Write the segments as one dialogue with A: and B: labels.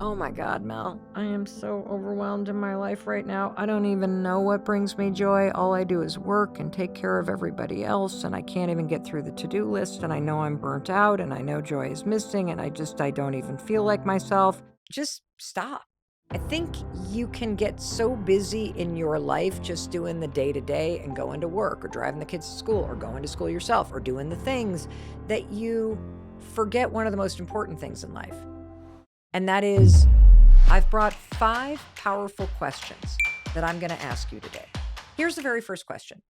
A: Oh my God, Mel. I am so overwhelmed in my life right now. I don't even know what brings me joy. All I do is work and take care of everybody else, and I can't even get through the to-do list, and I know I'm burnt out, and I know joy is missing, and I don't even feel like myself. Just stop. I think you can get so busy in your life just doing the day-to-day and going to work or driving the kids to school or going to school yourself or doing the things that you forget one of the most important things in life. And that is, I've brought 5 powerful questions that I'm going to ask you today. Here's the very first question.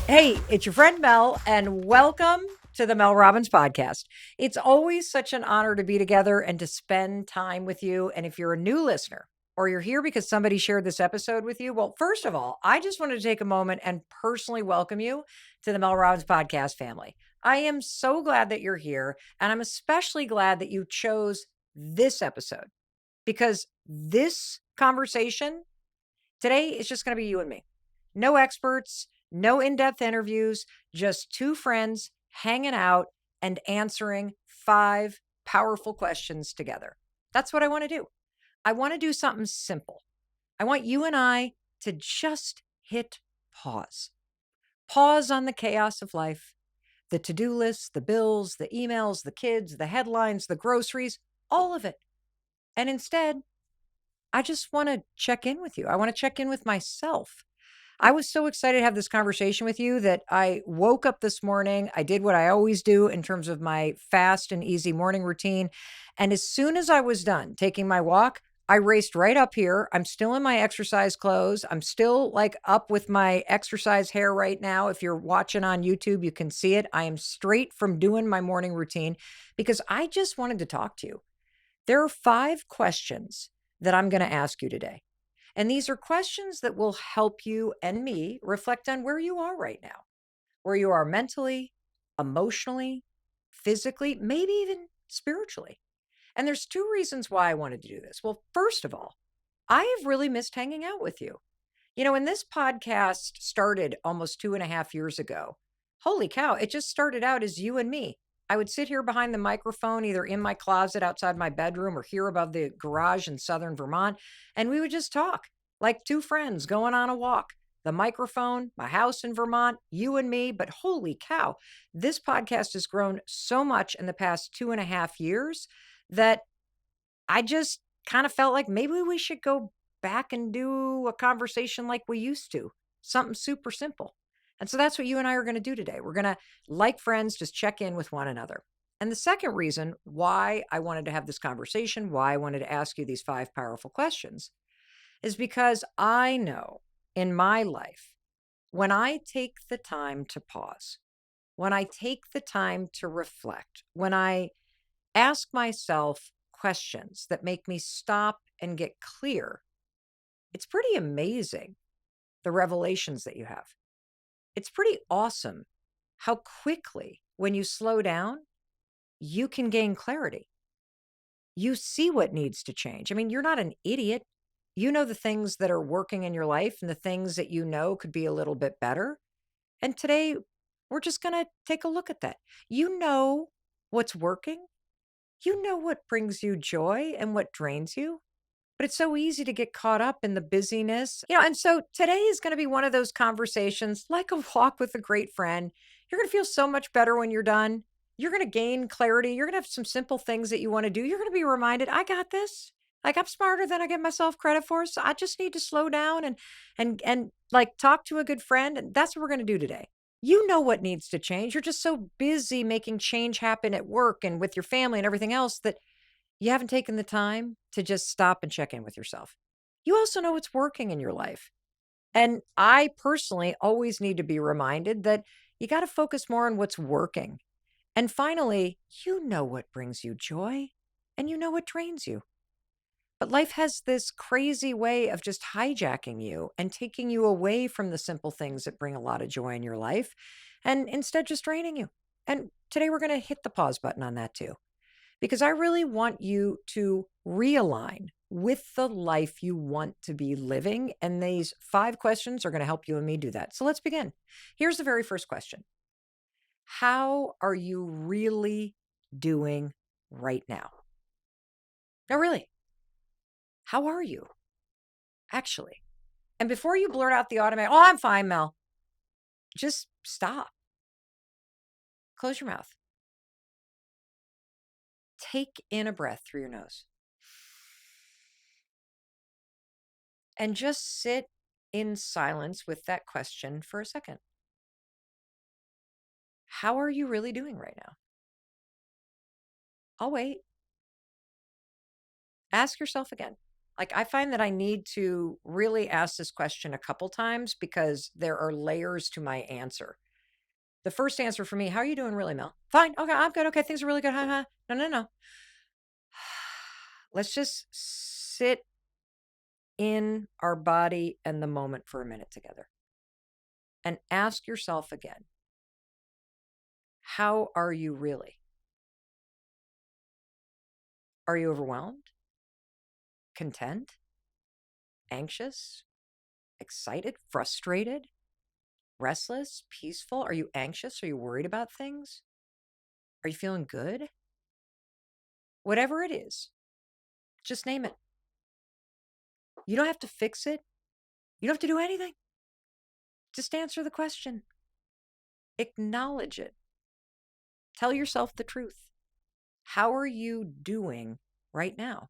A: Hey, it's your friend Mel, and welcome to the Mel Robbins podcast. It's always such an honor to be together and to spend time with you. And if you're a new listener or you're here because somebody shared this episode with you, well, first of all, I just wanted to take a moment and personally welcome you to the Mel Robbins podcast family. I am so glad that you're here, and I'm especially glad that you chose this episode because this conversation today is just going to be you and me. No experts, no in-depth interviews, just two friends hanging out and answering 5 powerful questions together. That's what I want to do. I want to do something simple. I want you and I to just hit pause. Pause on the chaos of life, the to-do lists, the bills, the emails, the kids, the headlines, the groceries, all of it. And instead, I just want to check in with you. I want to check in with myself. I was so excited to have this conversation with you that I woke up this morning. I did what I always do in terms of my fast and easy morning routine. And as soon as I was done taking my walk, I raced right up here. I'm still in my exercise clothes. I'm still like up with my exercise hair right now. If you're watching on YouTube, you can see it. I am straight from doing my morning routine because I just wanted to talk to you. There are 5 questions that I'm going to ask you today. And these are questions that will help you and me reflect on where you are right now, where you are mentally, emotionally, physically, maybe even spiritually. And there's 2 reasons why I wanted to do this. Well, first of all, I have really missed hanging out with you. When this podcast started almost 2.5 years ago, holy cow, it just started out as you and me. I would sit here behind the microphone, either in my closet outside my bedroom or here above the garage in southern Vermont, and we would just talk like 2 friends going on a walk. The microphone, my house in Vermont, you and me. But holy cow, this podcast has grown so much in the past 2.5 years that I just kind of felt like maybe we should go back and do a conversation like we used to, something super simple. And so that's what you and I are going to do today. We're going to, like friends, just check in with one another. And the second reason why I wanted to have this conversation, why I wanted to ask you these 5 powerful questions, is because I know in my life, when I take the time to pause, when I take the time to reflect, when I ask myself questions that make me stop and get clear, it's pretty amazing the revelations that you have. It's pretty awesome how quickly, when you slow down, you can gain clarity. You see what needs to change. I mean, you're not an idiot. You know the things that are working in your life and the things that you know could be a little bit better. And today, we're just going to take a look at that. You know what's working. You know what brings you joy and what drains you. But it's so easy to get caught up in the busyness. And so today is going to be one of those conversations like a walk with a great friend. You're going to feel so much better when you're done. You're going to gain clarity. You're going to have some simple things that you want to do. You're going to be reminded, I got this. Like I'm smarter than I give myself credit for. So I just need to slow down and like talk to a good friend. And that's what we're going to do today. You know what needs to change. You're just so busy making change happen at work and with your family and everything else that you haven't taken the time to just stop and check in with yourself. You also know what's working in your life. And I personally always need to be reminded that you got to focus more on what's working. And finally, you know what brings you joy and you know what drains you. But life has this crazy way of just hijacking you and taking you away from the simple things that bring a lot of joy in your life and instead just draining you. And today we're going to hit the pause button on that too because I really want you to realign with the life you want to be living. And these 5 questions are going to help you and me do that. So let's begin. Here's the very first question. How are you really doing right now? No, really. How are you actually? And before you blurt out the automatic, oh, I'm fine, Mel, just stop. Close your mouth. Take in a breath through your nose and just sit in silence with that question for a second. How are you really doing right now? I'll wait. Ask yourself again. Like, I find that I need to really ask this question a couple times because there are layers to my answer. The first answer for me, how are you doing really, Mel? Fine. Okay, I'm good. Okay, things are really good. Huh? No, no, no. Let's just sit in our body and the moment for a minute together and ask yourself again, how are you really? Are you overwhelmed? Content? Anxious? Excited? Frustrated? Restless? Peaceful? Are you anxious? Are you worried about things? Are you feeling good? Whatever it is, just name it. You don't have to fix it. You don't have to do anything. Just answer the question. Acknowledge it. Tell yourself the truth. How are you doing right now?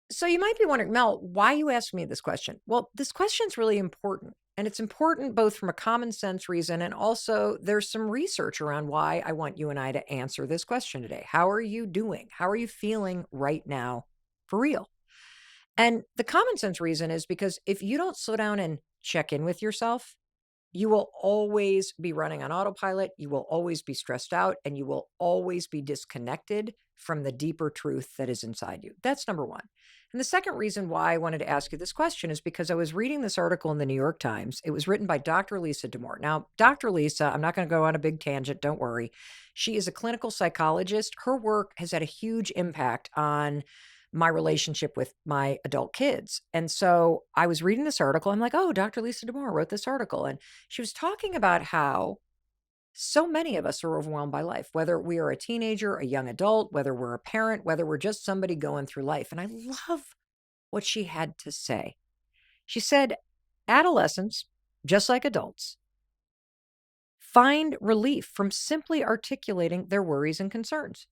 A: So you might be wondering, Mel, why you asked me this question? Well, this question's really important. And it's important both from a common sense reason and also there's some research around why I want you and I to answer this question today. How are you doing? How are you feeling right now for real? And the common sense reason is because if you don't slow down and check in with yourself, you will always be running on autopilot. You will always be stressed out and you will always be disconnected from the deeper truth that is inside you. That's number one. And the second reason why I wanted to ask you this question is because I was reading this article in the New York Times. It was written by Dr. Lisa Damore. Now, Dr. Lisa, I'm not going to go on a big tangent. Don't worry. She is a clinical psychologist. Her work has had a huge impact on my relationship with my adult kids. And so I was reading this article. I'm like, oh, Dr. Lisa Damore wrote this article. And she was talking about how so many of us are overwhelmed by life, whether we are a teenager, a young adult, whether we're a parent, whether we're just somebody going through life. And I love what she had to say. She said, adolescents, just like adults, find relief from simply articulating their worries and concerns.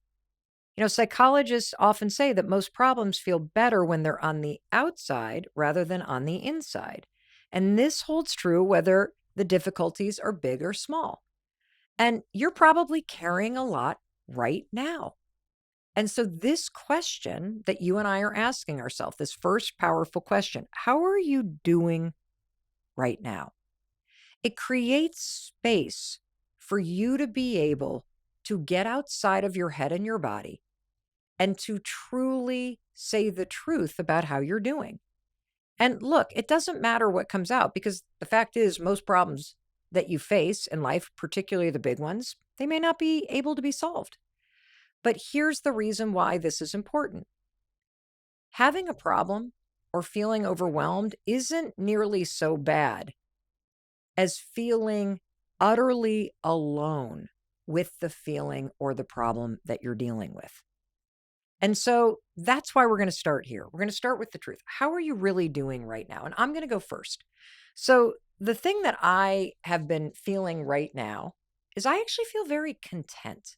A: You know, psychologists often say that most problems feel better when they're on the outside rather than on the inside. And this holds true whether the difficulties are big or small. And you're probably carrying a lot right now. And so, this question that you and I are asking ourselves, this first powerful question, how are you doing right now? It creates space for you to be able to get outside of your head and your body and to truly say the truth about how you're doing. And look, it doesn't matter what comes out because the fact is, most problems that you face in life, particularly the big ones, they may not be able to be solved. But here's the reason why this is important. Having a problem or feeling overwhelmed isn't nearly so bad as feeling utterly alone with the feeling or the problem that you're dealing with. And so that's why we're going to start here. We're going to start with the truth. How are you really doing right now? And I'm going to go first. So, the thing that I have been feeling right now is I actually feel very content.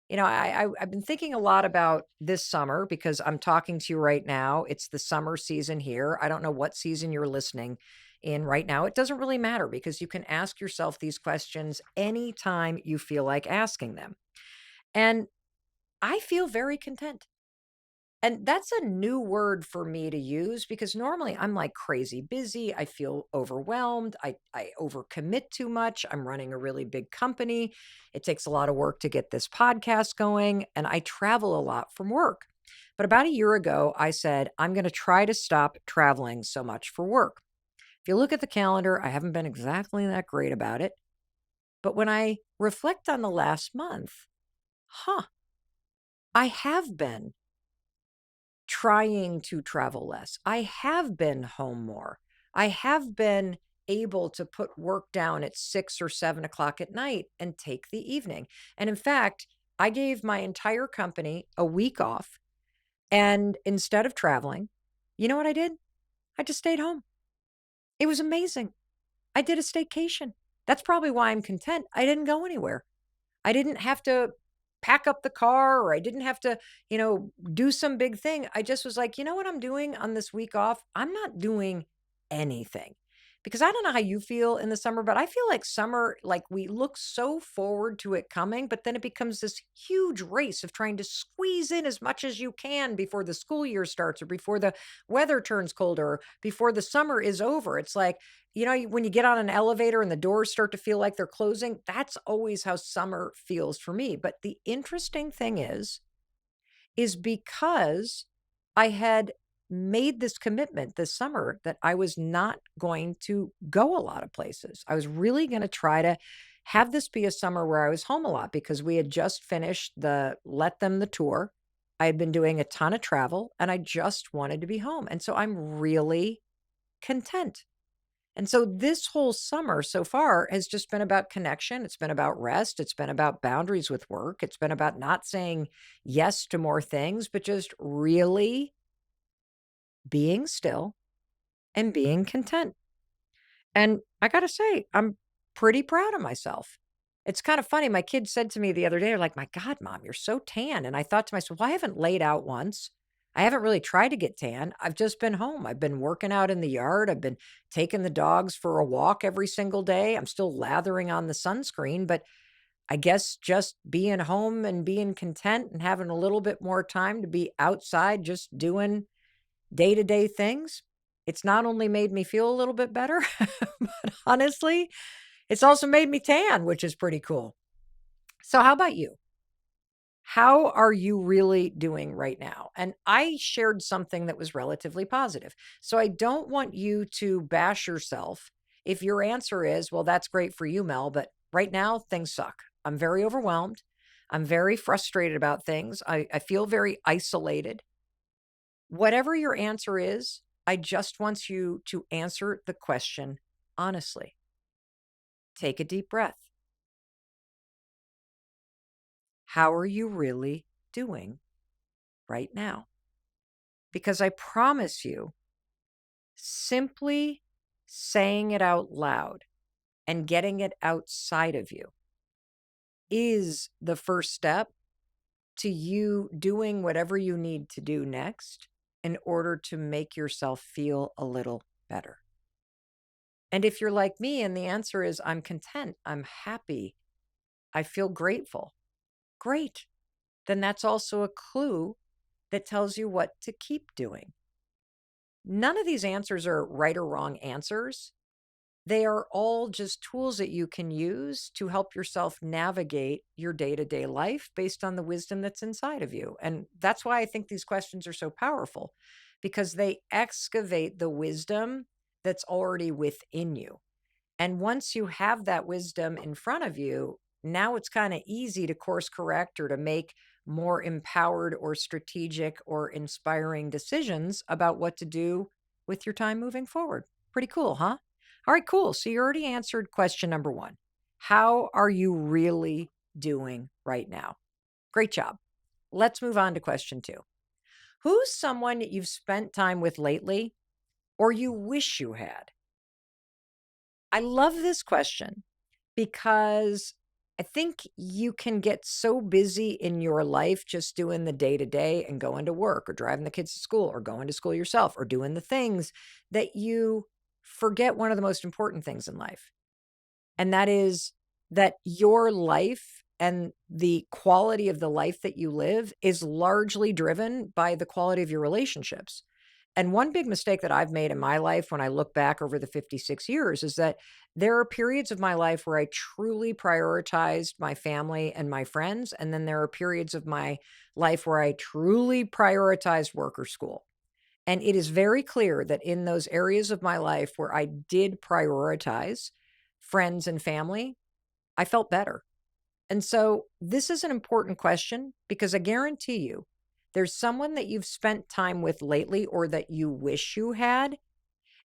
A: You know, I've been thinking a lot about this summer because I'm talking to you right now. It's the summer season here. I don't know what season you're listening in right now. It doesn't really matter because you can ask yourself these questions anytime you feel like asking them. And I feel very content. And that's a new word for me to use because normally I'm like crazy busy. I feel overwhelmed. I overcommit too much. I'm running a really big company. It takes a lot of work to get this podcast going, and I travel a lot from work. But about a year ago, I said, I'm going to try to stop traveling so much for work. If you look at the calendar, I haven't been exactly that great about it. But when I reflect on the last month, I have been trying to travel less. I have been home more. I have been able to put work down at 6 or 7 o'clock at night and take the evening. And in fact, I gave my entire company a week off. And instead of traveling, you know what I did? I just stayed home. It was amazing. I did a staycation. That's probably why I'm content. I didn't go anywhere. I didn't have to pack up the car or I didn't have to, do some big thing. I just was like, you know what I'm doing on this week off? I'm not doing anything. Because I don't know how you feel in the summer, but I feel like summer, like we look so forward to it coming, but then it becomes this huge race of trying to squeeze in as much as you can before the school year starts or before the weather turns colder, or before the summer is over. It's like, when you get on an elevator and the doors start to feel like they're closing, that's always how summer feels for me. But the interesting thing is because I had made this commitment this summer that I was not going to go a lot of places. I was really going to try to have this be a summer where I was home a lot because we had just finished the Let Them the tour. I had been doing a ton of travel and I just wanted to be home. And so I'm really content. And so this whole summer so far has just been about connection. It's been about rest. It's been about boundaries with work. It's been about not saying yes to more things, but just really being still and being content. And I got to say, I'm pretty proud of myself. It's kind of funny. My kids said to me the other day, they're like, my God, mom, you're so tan. And I thought to myself, well, I haven't laid out once. I haven't really tried to get tan. I've just been home. I've been working out in the yard. I've been taking the dogs for a walk every single day. I'm still lathering on the sunscreen, but I guess just being home and being content and having a little bit more time to be outside, just doing day to day things. It's not only made me feel a little bit better, but honestly, it's also made me tan, which is pretty cool. So, how about you? How are you really doing right now? And I shared something that was relatively positive. So, I don't want you to bash yourself if your answer is, well, that's great for you, Mel, but right now things suck. I'm very overwhelmed. I'm very frustrated about things. I feel very isolated. Whatever your answer is, I just want you to answer the question honestly. Take a deep breath. How are you really doing right now? Because I promise you, simply saying it out loud and getting it outside of you is the first step to you doing whatever you need to do next in order to make yourself feel a little better. And if you're like me and the answer is, I'm content, I'm happy, I feel grateful, great. Then that's also a clue that tells you what to keep doing. None of these answers are right or wrong answers. They are all just tools that you can use to help yourself navigate your day to day life based on the wisdom that's inside of you. And that's why I think these questions are so powerful because they excavate the wisdom that's already within you. And once you have that wisdom in front of you, now it's kind of easy to course correct or to make more empowered or strategic or inspiring decisions about what to do with your time moving forward. Pretty cool, huh? All right, cool. So you already answered question number one. How are you really doing right now? Great job. Let's move on to question two. Who's someone that you've spent time with lately or you wish you had? I love this question because I think you can get so busy in your life just doing the day to day and going to work or driving the kids to school or going to school yourself or doing the things that you forget one of the most important things in life. And that is that your life and the quality of the life that you live is largely driven by the quality of your relationships. And one big mistake that I've made in my life when I look back over the 56 years is that there are periods of my life where I truly prioritized my family and my friends. And then there are periods of my life where I truly prioritized work or school. And it is very clear that in those areas of my life where I did prioritize friends and family, I felt better. And so this is an important question because I guarantee you there's someone that you've spent time with lately or that you wish you had.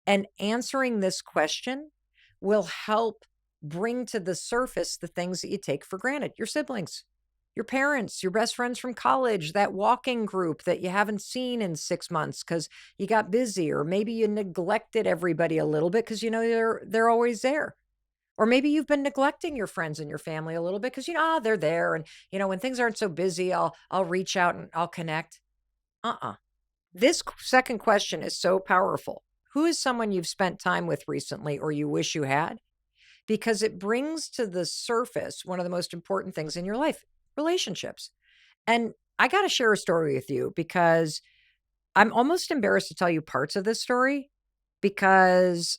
A: And answering this question will help bring to the surface the things that you take for granted, your siblings, your parents, your best friends from college, that walking group that you haven't seen in 6 months because you got busy, or maybe you neglected everybody a little bit because you know they're always there. Or maybe you've been neglecting your friends and your family a little bit because you know, they're there. And you know, when things aren't so busy, I'll reach out and I'll connect. Uh-uh. This second question is so powerful. Who is someone you've spent time with recently or you wish you had? Because it brings to the surface one of the most important things in your life, relationships. And I got to share a story with you because I'm almost embarrassed to tell you parts of this story because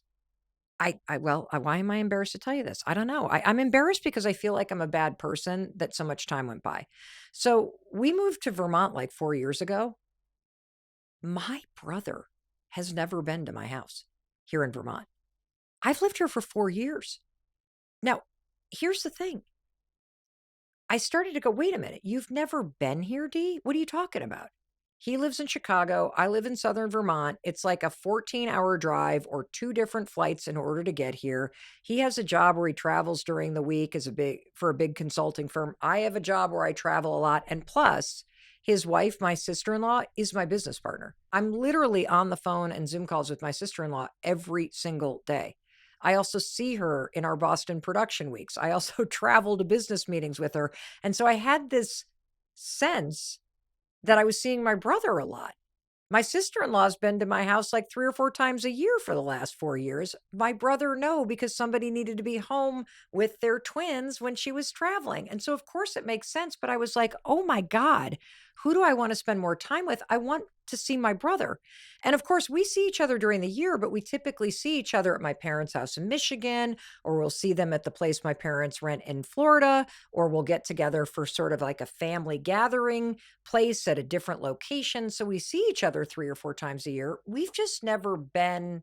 A: why am I embarrassed to tell you this? I don't know. I'm embarrassed because I feel like I'm a bad person that so much time went by. So we moved to Vermont like 4 years ago. My brother has never been to my house here in Vermont. I've lived here for 4 years. Now, here's the thing. I started to go, wait a minute, you've never been here, D? What are you talking about? He lives in Chicago. I live in Southern Vermont. It's like a 14-hour drive or two different flights in order to get here. He has a job where he travels during the week for a big consulting firm. I have a job where I travel a lot. And plus, his wife, my sister-in-law, is my business partner. I'm literally on the phone and Zoom calls with my sister-in-law every single day. I also see her in our Boston production weeks. I also travel to business meetings with her. And so I had this sense that I was seeing my brother a lot. My sister-in-law's been to my house like 3 or 4 times a year for the last 4 years. My brother, no, because somebody needed to be home with their twins when she was traveling. And so of course it makes sense, but I was like, "Oh my God, who do I want to spend more time with? I want to see my brother." And of course, we see each other during the year, but we typically see each other at my parents' house in Michigan, or we'll see them at the place my parents rent in Florida, or we'll get together for sort of like a family gathering place at a different location. So we see each other 3 or 4 times a year. We've just never been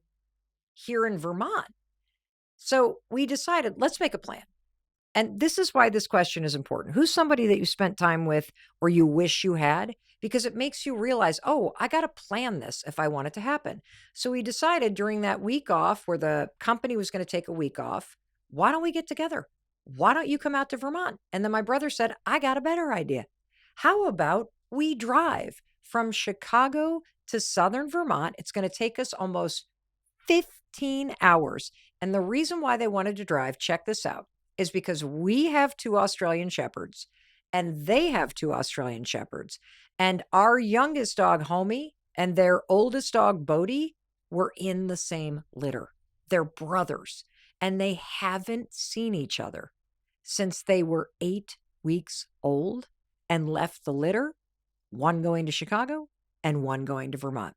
A: here in Vermont. So we decided, let's make a plan. And this is why this question is important. Who's somebody that you spent time with or you wish you had? Because it makes you realize, oh, I got to plan this if I want it to happen. So we decided during that week off where the company was going to take a week off, why don't we get together? Why don't you come out to Vermont? And then my brother said, I got a better idea. How about we drive from Chicago to Southern Vermont? It's going to take us almost 15 hours. And the reason why they wanted to drive, check this out, is because we have 2 Australian Shepherds and they have 2 Australian Shepherds. And our youngest dog, Homie, and their oldest dog, Bodie, were in the same litter. They're brothers. And they haven't seen each other since they were 8 weeks old and left the litter, one going to Chicago and one going to Vermont.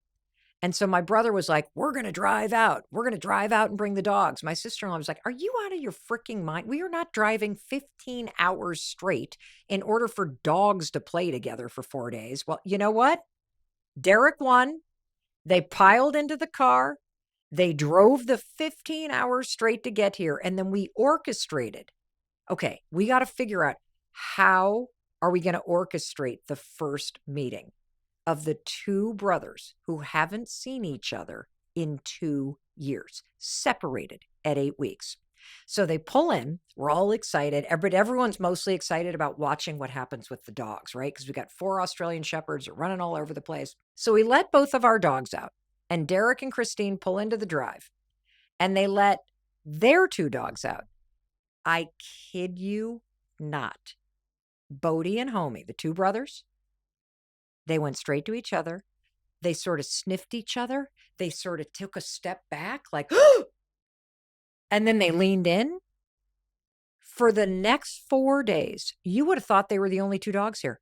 A: And so my brother was like, we're going to drive out. We're going to drive out and bring the dogs. My sister-in-law was like, are you out of your freaking mind? We are not driving 15 hours straight in order for dogs to play together for 4 days. Well, you know what? Derek won. They piled into the car. They drove the 15 hours straight to get here. And then we orchestrated. Okay, we got to figure out, how are we going to orchestrate the first meeting of the 2 brothers who haven't seen each other in 2 years, separated at 8 weeks. So they pull in, we're all excited. Everyone's mostly excited about watching what happens with the dogs, right? Because we got 4 Australian Shepherds running all over the place. So we let both of our dogs out, and Derek and Christine pull into the drive, and they let their 2 dogs out. I kid you not. Bodie and Homie, the 2 brothers, they went straight to each other. They sort of sniffed each other. They sort of took a step back, like, and then they leaned in. For the next 4 days, you would have thought they were the only 2 dogs here.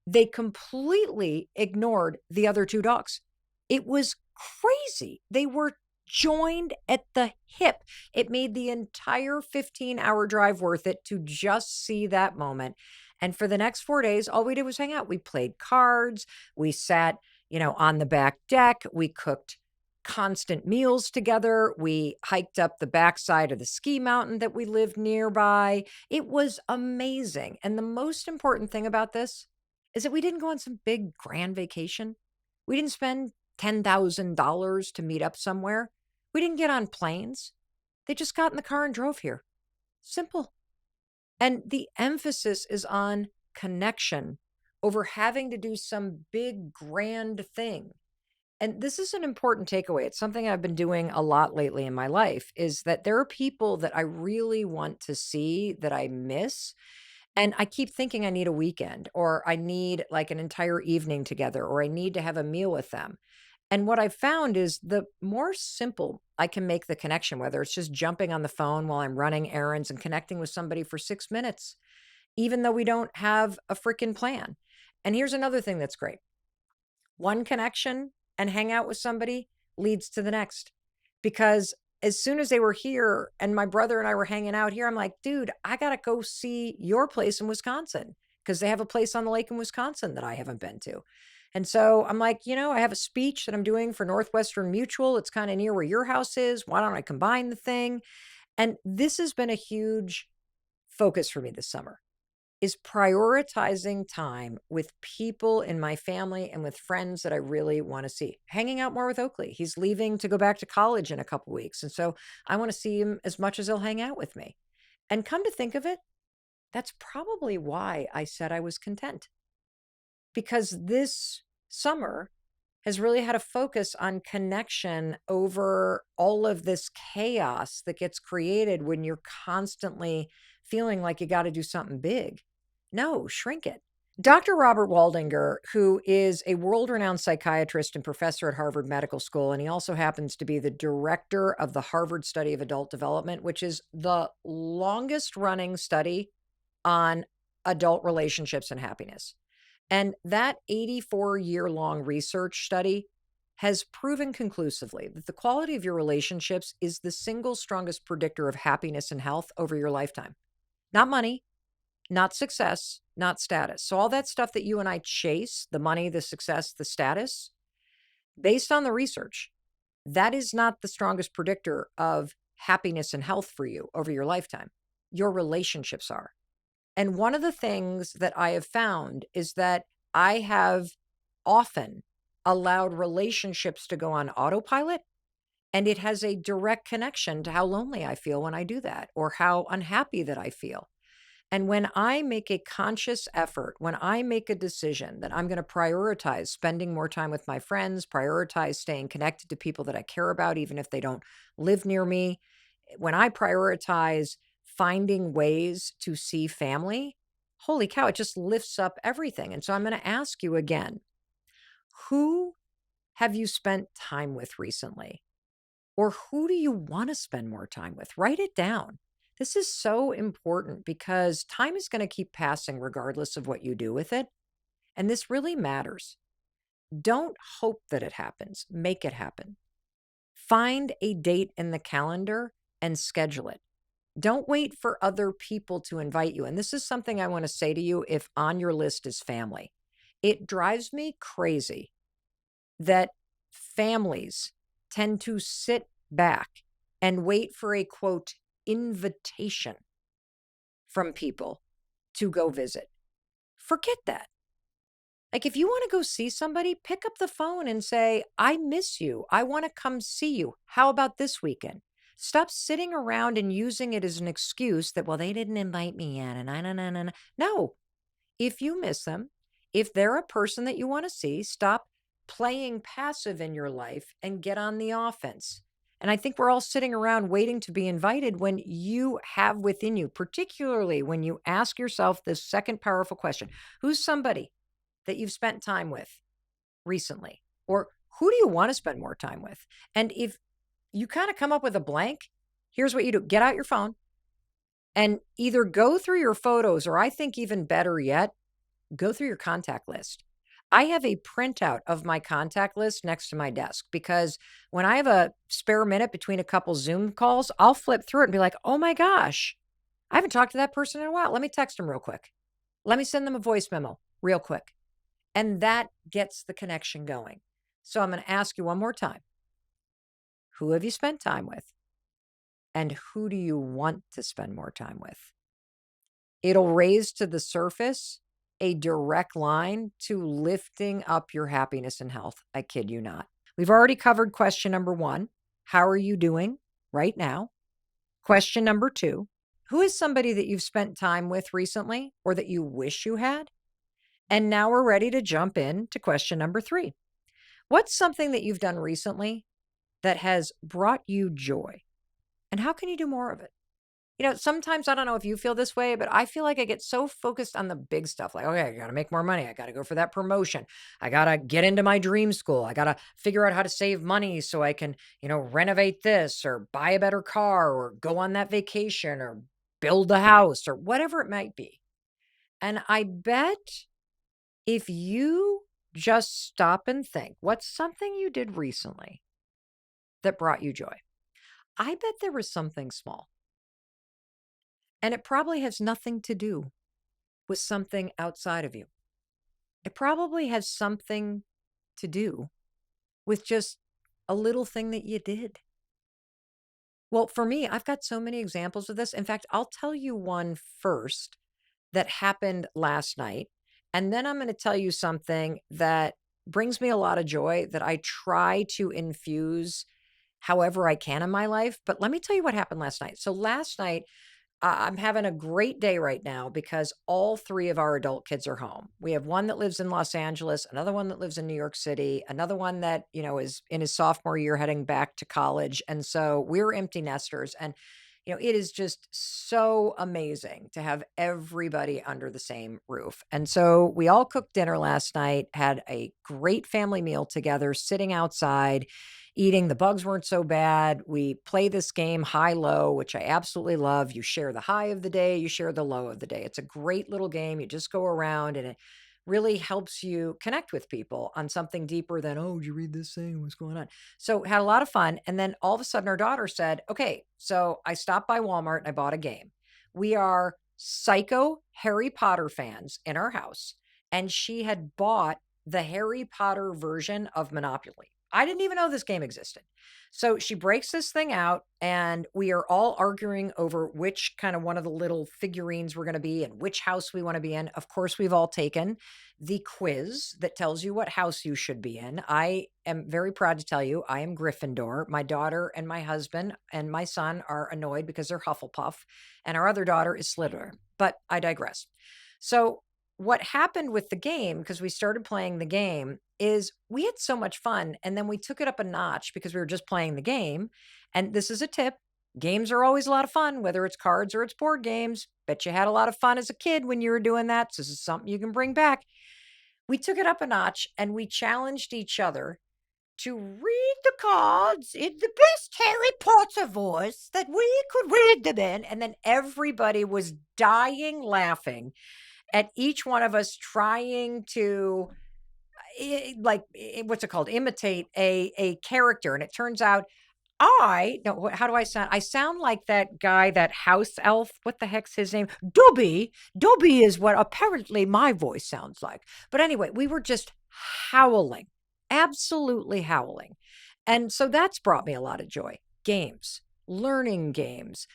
A: They completely ignored the other 2 dogs. It was crazy. They were joined at the hip. It made the entire 15-hour drive worth it to just see that moment. And for the next 4 days, all we did was hang out. We played cards. We sat, on the back deck. We cooked constant meals together. We hiked up the backside of the ski mountain that we lived nearby. It was amazing. And the most important thing about this is that we didn't go on some big grand vacation. We didn't spend $10,000 to meet up somewhere. We didn't get on planes. They just got in the car and drove here. Simple. And the emphasis is on connection over having to do some big, grand thing. And this is an important takeaway. It's something I've been doing a lot lately in my life is that there are people that I really want to see that I miss. And I keep thinking I need a weekend or I need like an entire evening together or I need to have a meal with them. And what I've found is the more simple I can make the connection, whether it's just jumping on the phone while I'm running errands and connecting with somebody for 6 minutes, even though we don't have a freaking plan. And here's another thing that's great. One connection and hang out with somebody leads to the next. Because as soon as they were here and my brother and I were hanging out here, I'm like, dude, I got to go see your place in Wisconsin because they have a place on the lake in Wisconsin that I haven't been to. And so I'm like, I have a speech that I'm doing for Northwestern Mutual. It's kind of near where your house is. Why don't I combine the thing? And this has been a huge focus for me this summer is prioritizing time with people in my family and with friends that I really want to see. Hanging out more with Oakley. He's leaving to go back to college in a couple weeks. And so I want to see him as much as he'll hang out with me. And come to think of it, that's probably why I said I was content. Because this summer has really had a focus on connection over all of this chaos that gets created when you're constantly feeling like you got to do something big. No, shrink it. Dr. Robert Waldinger, who is a world-renowned psychiatrist and professor at Harvard Medical School, and he also happens to be the director of the Harvard Study of Adult Development, which is the longest-running study on adult relationships and happiness. And that 84-year-long research study has proven conclusively that the quality of your relationships is the single strongest predictor of happiness and health over your lifetime. Not money, not success, not status. So all that stuff that you and I chase, the money, the success, the status, based on the research, that is not the strongest predictor of happiness and health for you over your lifetime. Your relationships are. And one of the things that I have found is that I have often allowed relationships to go on autopilot, and it has a direct connection to how lonely I feel when I do that or how unhappy that I feel. And when I make a conscious effort, when I make a decision that I'm going to prioritize spending more time with my friends, prioritize staying connected to people that I care about, even if they don't live near me, when I prioritize finding ways to see family, holy cow, it just lifts up everything. And so I'm going to ask you again, who have you spent time with recently? Or who do you want to spend more time with? Write it down. This is so important because time is going to keep passing regardless of what you do with it. And this really matters. Don't hope that it happens. Make it happen. Find a date in the calendar and schedule it. Don't wait for other people to invite you. And this is something I want to say to you if on your list is family. It drives me crazy that families tend to sit back and wait for a quote invitation from people to go visit. Forget that. Like if you want to go see somebody, pick up the phone and say, I miss you. I want to come see you. How about this weekend? Stop sitting around and using it as an excuse that, well, they didn't invite me yet. And I don't. No, if you miss them, if they're a person that you want to see, stop playing passive in your life and get on the offense. And I think we're all sitting around waiting to be invited when you have within you, particularly when you ask yourself this second powerful question, who's somebody that you've spent time with recently? Or who do you want to spend more time with? And if you kind of come up with a blank, here's what you do. Get out your phone and either go through your photos, or I think even better yet, go through your contact list. I have a printout of my contact list next to my desk because when I have a spare minute between a couple Zoom calls, I'll flip through it and be like, oh my gosh, I haven't talked to that person in a while. Let me text them real quick. Let me send them a voice memo real quick. And that gets the connection going. So I'm going to ask you one more time. Who have you spent time with? And who do you want to spend more time with? It'll raise to the surface a direct line to lifting up your happiness and health. I kid you not. We've already covered question number 1. How are you doing right now? Question number 2. Who is somebody that you've spent time with recently or that you wish you had? And now we're ready to jump in to question number 3. What's something that you've done recently that has brought you joy? And how can you do more of it? Sometimes I don't know if you feel this way, but I feel like I get so focused on the big stuff. Like, okay, I got to make more money. I got to go for that promotion. I got to get into my dream school. I got to figure out how to save money so I can, renovate this or buy a better car or go on that vacation or build a house or whatever it might be. And I bet if you just stop and think, what's something you did recently that brought you joy? I bet there was something small. And it probably has nothing to do with something outside of you. It probably has something to do with just a little thing that you did. Well, for me, I've got so many examples of this. In fact, I'll tell you one first that happened last night. And then I'm going to tell you something that brings me a lot of joy that I try to infuse however I can in my life. But let me tell you what happened last night. So last night, I'm having a great day right now because all 3 of our adult kids are home. We have one that lives in Los Angeles, another one that lives in New York City, another one that, is in his sophomore year heading back to college. And so we're empty nesters. And, it is just so amazing to have everybody under the same roof. And so we all cooked dinner last night, had a great family meal together, sitting outside eating. The bugs weren't so bad. We play this game high low, which I absolutely love. You share the high of the day, you share the low of the day. It's a great little game. You just go around and it really helps you connect with people on something deeper than, oh, did you read this thing? What's going on? So had a lot of fun. And then all of a sudden our daughter said, okay, so I stopped by Walmart and I bought a game. We are psycho Harry Potter fans in our house. And she had bought the Harry Potter version of Monopoly. I didn't even know this game existed. So she breaks this thing out, and we are all arguing over which kind of one of the little figurines we're going to be and which house we want to be in. Of course, we've all taken the quiz that tells you what house you should be in. I am very proud to tell you I am Gryffindor. My daughter and my husband and my son are annoyed because they're Hufflepuff, and our other daughter is Slytherin. But I digress. So what happened with the game, because we started playing the game, is we had so much fun. And then we took it up a notch because we were just playing the game. And this is a tip. Games are always a lot of fun, whether it's cards or it's board games. Bet you had a lot of fun as a kid when you were doing that. So this is something you can bring back. We took it up a notch and we challenged each other to read the cards in the best Harry Potter voice that we could read them in. And then everybody was dying laughing at each one of us trying to what's it called? Imitate a character. And it turns out how do I sound? I sound like that guy, that house elf. What the heck's his name? Dobby. Dobby is what apparently my voice sounds like. But anyway, we were just howling, absolutely howling. And so that's brought me a lot of joy. Games, learning games,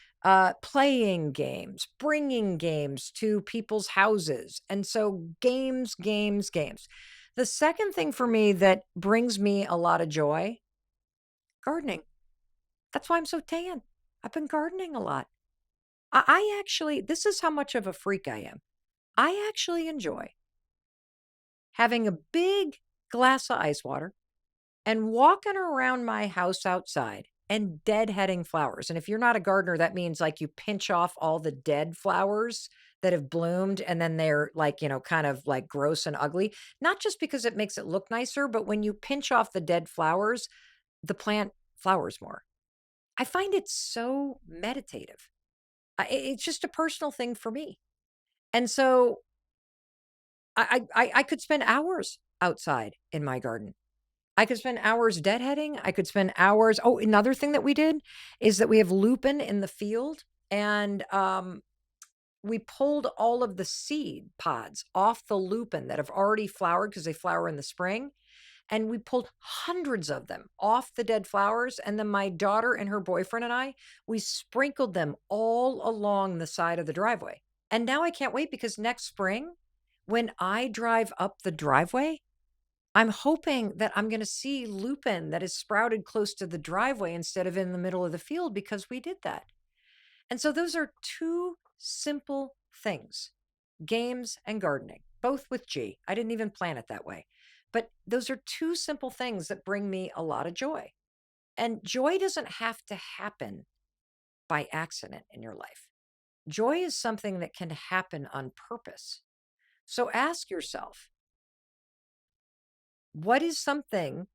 A: playing games, bringing games to people's houses. And so games, games, games. The second thing for me that brings me a lot of joy, gardening. That's why I'm so tan. I've been gardening a lot. I actually, this is how much of a freak I am. I actually enjoy having a big glass of ice water and walking around my house outside and deadheading flowers. And if you're not a gardener, that means like you pinch off all the dead flowers that have bloomed and then they're like, kind of like gross and ugly. Not just because it makes it look nicer, but when you pinch off the dead flowers, the plant flowers more. I find it so meditative. It's just a personal thing for me. And so I could spend hours outside in my garden. I could spend hours deadheading. I could spend hours. Oh, another thing that we did is that we have lupin in the field, and we pulled all of the seed pods off the lupin that have already flowered because they flower in the spring. And we pulled hundreds of them off the dead flowers. And then my daughter and her boyfriend and I, we sprinkled them all along the side of the driveway. And now I can't wait because next spring, when I drive up the driveway, I'm hoping that I'm going to see lupin that is sprouted close to the driveway instead of in the middle of the field because we did that. And so those are two simple things, games and gardening, both with G. I didn't even plan it that way. But those are two simple things that bring me a lot of joy. And joy doesn't have to happen by accident in your life. Joy is something that can happen on purpose. So ask yourself, what is something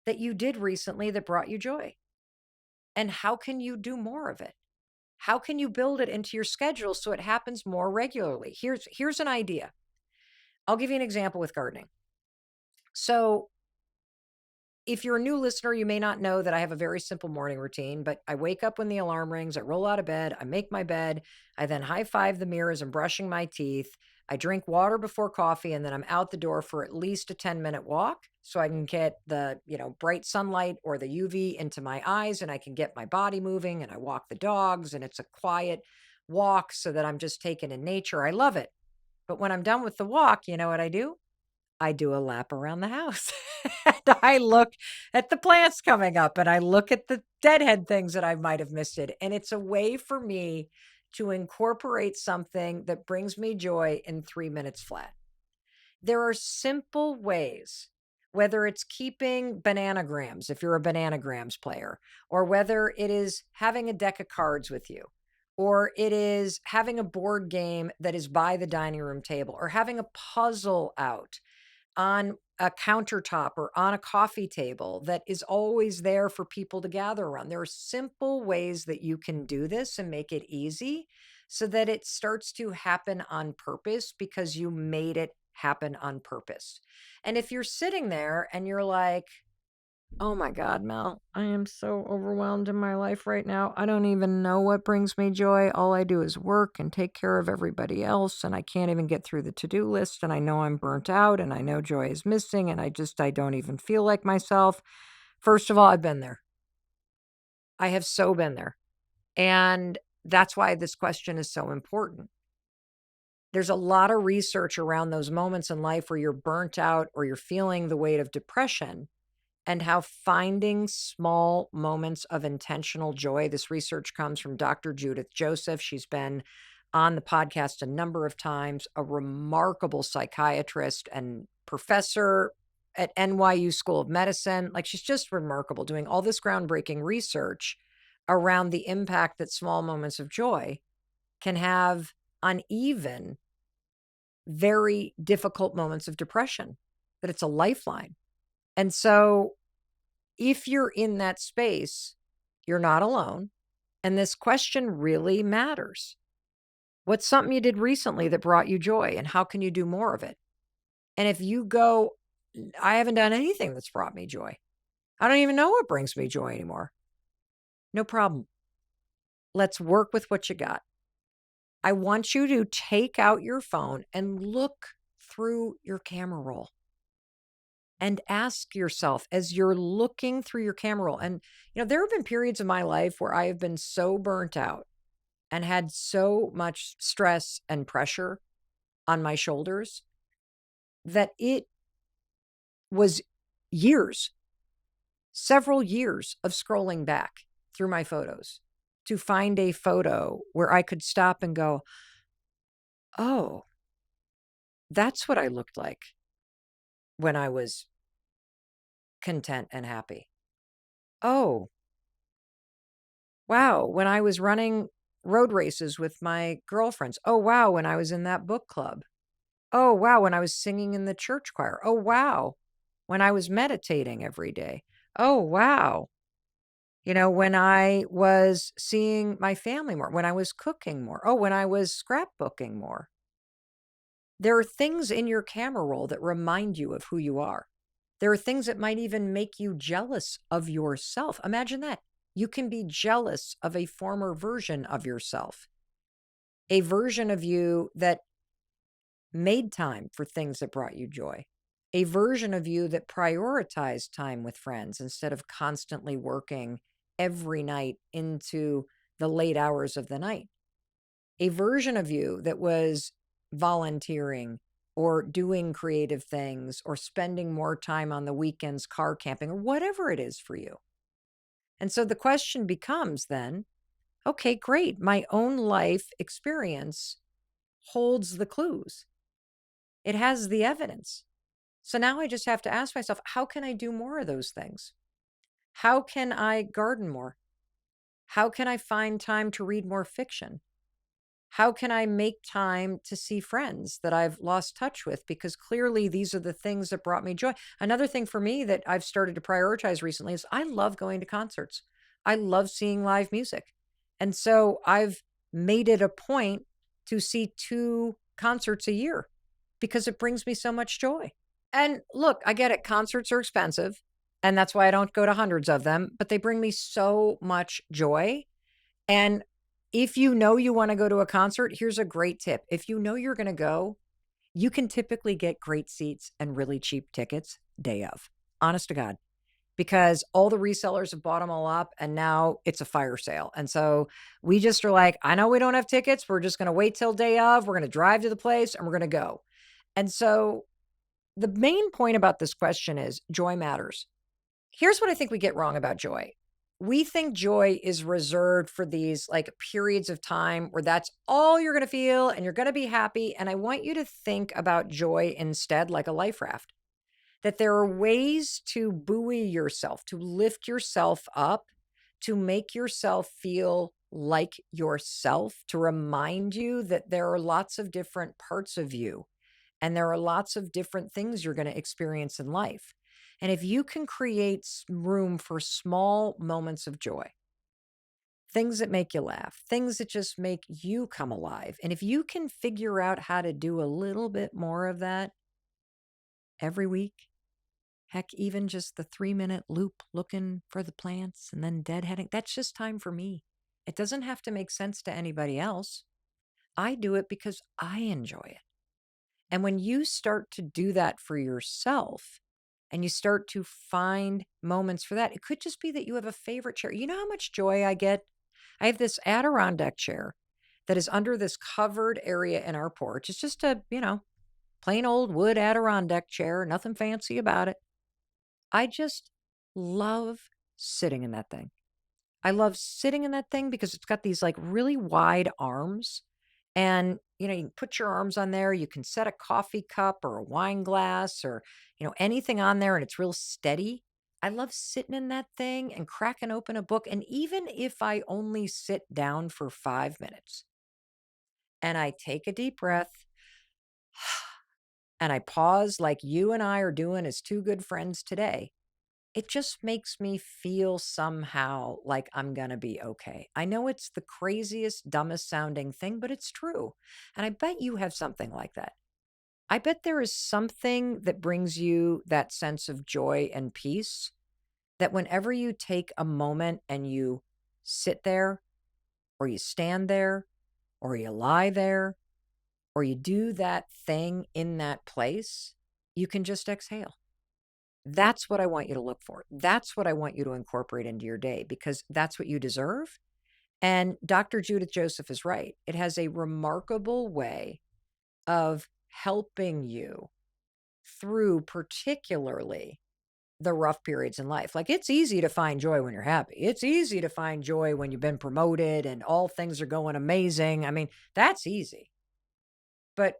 A: that you did recently that brought you joy? And how can you do more of it? How can you build it into your schedule so it happens more regularly? Here's an idea. I'll give you an example with gardening. So, if you're a new listener, you may not know that I have a very simple morning routine, but I wake up when the alarm rings, I roll out of bed, I make my bed, I then high five the mirror as I'm brushing my teeth. I drink water before coffee, and then I'm out the door for at least a 10-minute walk so I can get the, bright sunlight or the UV into my eyes and I can get my body moving, and I walk the dogs, and it's a quiet walk so that I'm just taken in nature. I love it. But when I'm done with the walk, you know what I do? I do a lap around the house. And I look at the plants coming up, and I look at the deadhead things that I might have missed it. And it's a way for me to incorporate something that brings me joy in 3 minutes flat. There are simple ways, whether it's keeping bananagrams, if you're a bananagrams player, or whether it is having a deck of cards with you, or it is having a board game that is by the dining room table, or having a puzzle out on a countertop or on a coffee table that is always there for people to gather around. There are simple ways that you can do this and make it easy so that it starts to happen on purpose because you made it happen on purpose. And if you're sitting there and you're like, oh my God, Mel, I am so overwhelmed in my life right now. I don't even know what brings me joy. All I do is work and take care of everybody else. And I can't even get through the to-do list. And I know I'm burnt out and I know joy is missing. And I don't even feel like myself. First of all, I've been there. I have so been there. And that's why this question is so important. There's a lot of research around those moments in life where you're burnt out or you're feeling the weight of depression, and how finding small moments of intentional joy. This research comes from Dr. Judith Joseph. She's been on the podcast a number of times, a remarkable psychiatrist and professor at NYU School of Medicine. Like, she's just remarkable, doing all this groundbreaking research around the impact that small moments of joy can have on even very difficult moments of depression, that it's a lifeline. And so if you're in that space, you're not alone. And this question really matters. What's something you did recently that brought you joy, and how can you do more of it? And if you go, I haven't done anything that's brought me joy, I don't even know what brings me joy anymore. No problem. Let's work with what you got. I want you to take out your phone and look through your camera roll and ask yourself as you're looking through your camera roll. And, there have been periods of my life where I have been so burnt out and had so much stress and pressure on my shoulders that it was years, several years of scrolling back through my photos to find a photo where I could stop and go, oh, that's what I looked like when I was content and happy. Oh, wow, when I was running road races with my girlfriends. Oh, wow, when I was in that book club. Oh, wow, when I was singing in the church choir. Oh, wow, when I was meditating every day. Oh, wow, when I was seeing my family more, when I was cooking more. Oh, when I was scrapbooking more. There are things in your camera roll that remind you of who you are. There are things that might even make you jealous of yourself. Imagine that. You can be jealous of a former version of yourself, a version of you that made time for things that brought you joy, a version of you that prioritized time with friends instead of constantly working every night into the late hours of the night, a version of you that was volunteering or doing creative things or spending more time on the weekends car camping or whatever it is for you. And so the question becomes then, Okay, great. My own life experience holds the clues. It has the evidence. So now I just have to ask myself, how can I do more of those things? How can I garden more? How can I find time to read more fiction? How can I make time to see friends that I've lost touch with? Because clearly these are the things that brought me joy. Another thing for me that I've started to prioritize recently is I love going to concerts. I love seeing live music. And so I've made it a point to see 2 concerts a year because it brings me so much joy. And look, I get it. Concerts are expensive, and that's why I don't go to hundreds of them, but they bring me so much joy. And if you know you want to go to a concert, here's a great tip. If you know you're going to go, you can typically get great seats and really cheap tickets day of. Honest to God, because all the resellers have bought them all up and now it's a fire sale. And so we just are like, I know we don't have tickets. We're just going to wait till day of. We're going to drive to the place and we're going to go. And so the main point about this question is joy matters. Here's what I think we get wrong about joy. We think joy is reserved for these like periods of time where that's all you're going to feel and you're going to be happy. And I want you to think about joy instead like a life raft, that there are ways to buoy yourself, to lift yourself up, to make yourself feel like yourself, to remind you that there are lots of different parts of you and there are lots of different things you're going to experience in life. And if you can create room for small moments of joy, things that make you laugh, things that just make you come alive, and if you can figure out how to do a little bit more of that every week, heck, even just the 3-minute loop looking for the plants and then deadheading, that's just time for me. It doesn't have to make sense to anybody else. I do it because I enjoy it. And when you start to do that for yourself and you start to find moments for that, it could just be that you have a favorite chair. You know how much joy I get? I have this Adirondack chair that is under this covered area in our porch. It's just a, plain old wood Adirondack chair, nothing fancy about it. I just love sitting in that thing. I love sitting in that thing because it's got these like really wide arms. And, you can put your arms on there. You can set a coffee cup or a wine glass or, anything on there and it's real steady. I love sitting in that thing and cracking open a book. And even if I only sit down for 5 minutes and I take a deep breath and I pause like you and I are doing as 2 good friends today, it just makes me feel somehow like I'm going to be okay. I know it's the craziest, dumbest sounding thing, but it's true. And I bet you have something like that. I bet there is something that brings you that sense of joy and peace that whenever you take a moment and you sit there or you stand there or you lie there or you do that thing in that place, you can just exhale. That's what I want you to look for. That's what I want you to incorporate into your day because that's what you deserve. And Dr. Judith Joseph is right. It has a remarkable way of helping you through particularly the rough periods in life. Like it's easy to find joy when you're happy. It's easy to find joy when you've been promoted and all things are going amazing. I mean, that's easy. But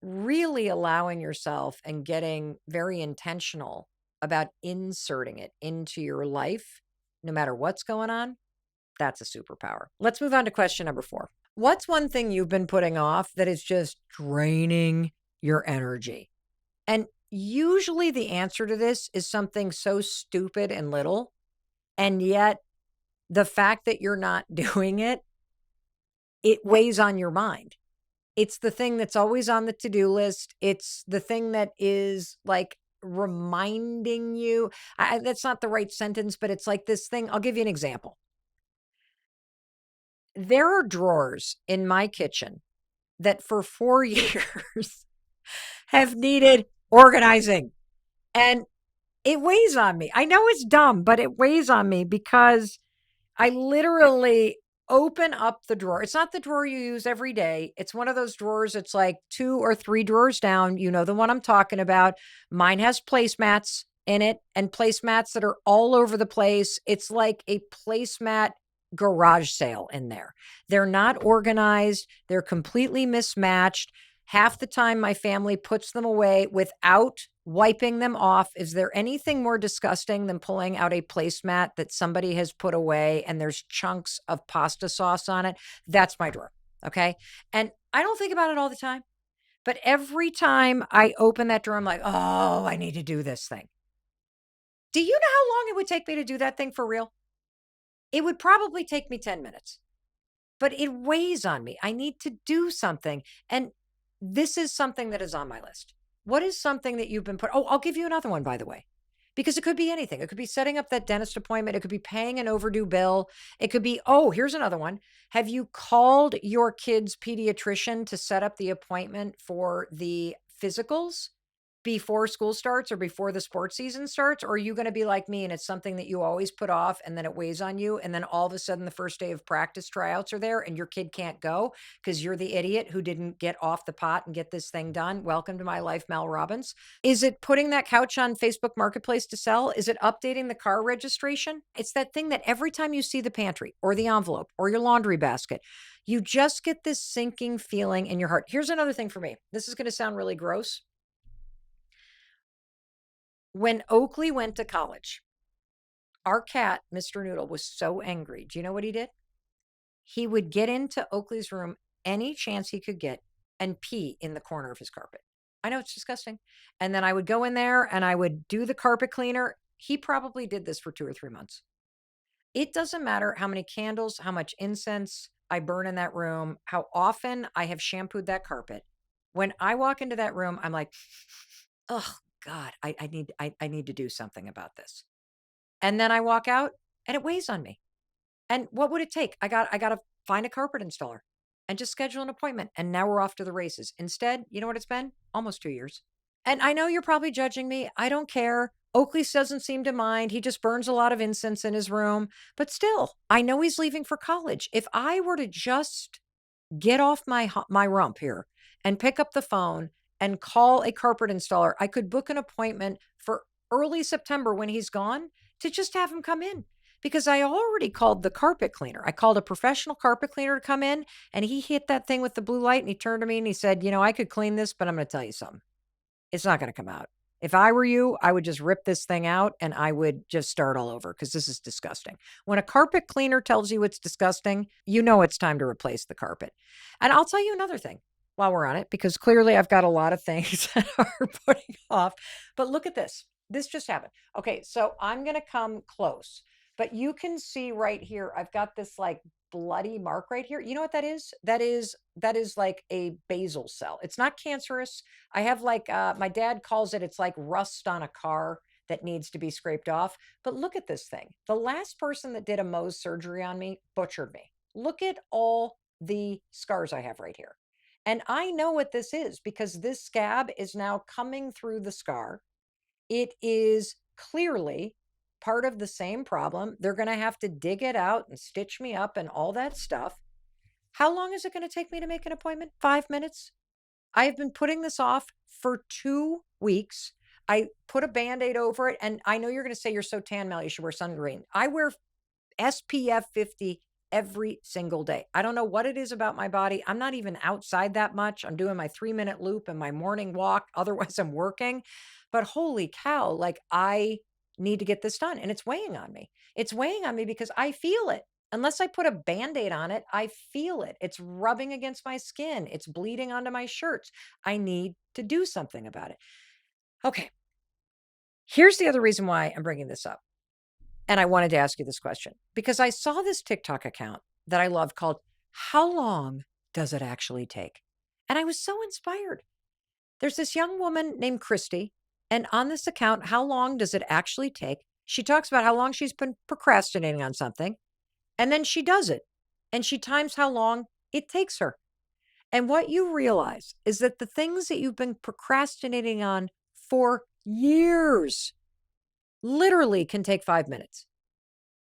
A: really allowing yourself and getting very intentional about inserting it into your life, no matter what's going on, that's a superpower. Let's move on to question number 4. What's one thing you've been putting off that is just draining your energy? And usually the answer to this is something so stupid and little. And yet the fact that you're not doing it, it weighs on your mind. It's the thing that's always on the to-do list. It's the thing that is like reminding you. That's not the right sentence, but it's like this thing. I'll give you an example. There are drawers in my kitchen that for 4 years have needed organizing. And it weighs on me. I know it's dumb, but it weighs on me because I literally open up the drawer. It's not the drawer you use every day. It's one of those drawers. It's like 2 or 3 drawers down. You know the one I'm talking about. Mine has placemats in it and placemats that are all over the place. It's like a placemat garage sale in there. They're not organized. They're completely mismatched. Half the time my family puts them away without wiping them off. Is there anything more disgusting than pulling out a placemat that somebody has put away and there's chunks of pasta sauce on it? That's my drawer. Okay. And I don't think about it all the time, but every time I open that drawer, I'm like, oh, I need to do this thing. Do you know how long it would take me to do that thing for real? It would probably take me 10 minutes, but it weighs on me. I need to do something. And this is something that is on my list. What is something that you've been put? Oh, I'll give you another one, by the way, because it could be anything. It could be setting up that dentist appointment. It could be paying an overdue bill. It could be, oh, here's another one. Have you called your kid's pediatrician to set up the appointment for the physicals before school starts or before the sports season starts? Or are you going to be like me and it's something that you always put off and then it weighs on you? And then all of a sudden the first day of practice tryouts are there and your kid can't go because you're the idiot who didn't get off the pot and get this thing done. Welcome to my life, Mel Robbins. Is it putting that couch on Facebook Marketplace to sell? Is it updating the car registration? It's that thing that every time you see the pantry or the envelope or your laundry basket, you just get this sinking feeling in your heart. Here's another thing for me. This is going to sound really gross. When Oakley went to college, our cat, Mr. Noodle, was so angry. Do you know what he did? He would get into Oakley's room any chance he could get and pee in the corner of his carpet. I know it's disgusting. And then I would go in there and I would do the carpet cleaner. He probably did this for 2 or 3 months. It doesn't matter how many candles, how much incense I burn in that room, how often I have shampooed that carpet. When I walk into that room, I'm like, oh God, I need to do something about this. And then I walk out and it weighs on me. And what would it take? I got to find a carpet installer and just schedule an appointment. And now we're off to the races. Instead, you know what it's been? Almost 2 years. And I know you're probably judging me. I don't care. Oakley doesn't seem to mind. He just burns a lot of incense in his room. But still, I know he's leaving for college. If I were to just get off my rump here and pick up the phone and call a carpet installer, I could book an appointment for early September when he's gone to just have him come in. Because I already called the carpet cleaner. I called a professional carpet cleaner to come in and he hit that thing with the blue light and he turned to me and he said, you know, I could clean this, but I'm going to tell you something. It's not going to come out. If I were you, I would just rip this thing out and I would just start all over because this is disgusting. When a carpet cleaner tells you it's disgusting, you know it's time to replace the carpet. And I'll tell you another thing while we're on it, because clearly I've got a lot of things that are putting off. But look at this. This just happened. Okay, so I'm going to come close, but you can see right here, I've got this like bloody mark right here. You know what that is? That is like a basal cell. It's not cancerous. I have like my dad calls it, it's like rust on a car that needs to be scraped off. But look at this thing. The last person that did a Mohs surgery on me butchered me. Look at all the scars I have right here. And I know what this is because this scab is now coming through the scar. It is clearly part of the same problem. They're going to have to dig it out and stitch me up and all that stuff. How long is it going to take me to make an appointment? 5 minutes? I have been putting this off for 2 weeks. I put a Band-Aid over it. And I know you're going to say you're so tan, Mel, you should wear sunscreen. I wear SPF 50 every single day. I don't know what it is about my body. I'm not even outside that much. I'm doing my 3-minute loop and my morning walk. Otherwise, I'm working. But holy cow, like I need to get this done. And it's weighing on me. It's weighing on me because I feel it. Unless I put a Band-Aid on it, I feel it. It's rubbing against my skin. It's bleeding onto my shirts. I need to do something about it. Okay. Here's the other reason why I'm bringing this up. And I wanted to ask you this question because I saw this TikTok account that I love called How Long Does It Actually Take? And I was so inspired. There's this young woman named Christy. And on this account, How Long Does It Actually Take? She talks about how long she's been procrastinating on something. And then she does it. And she times how long it takes her. And what you realize is that the things that you've been procrastinating on for years literally can take 5 minutes.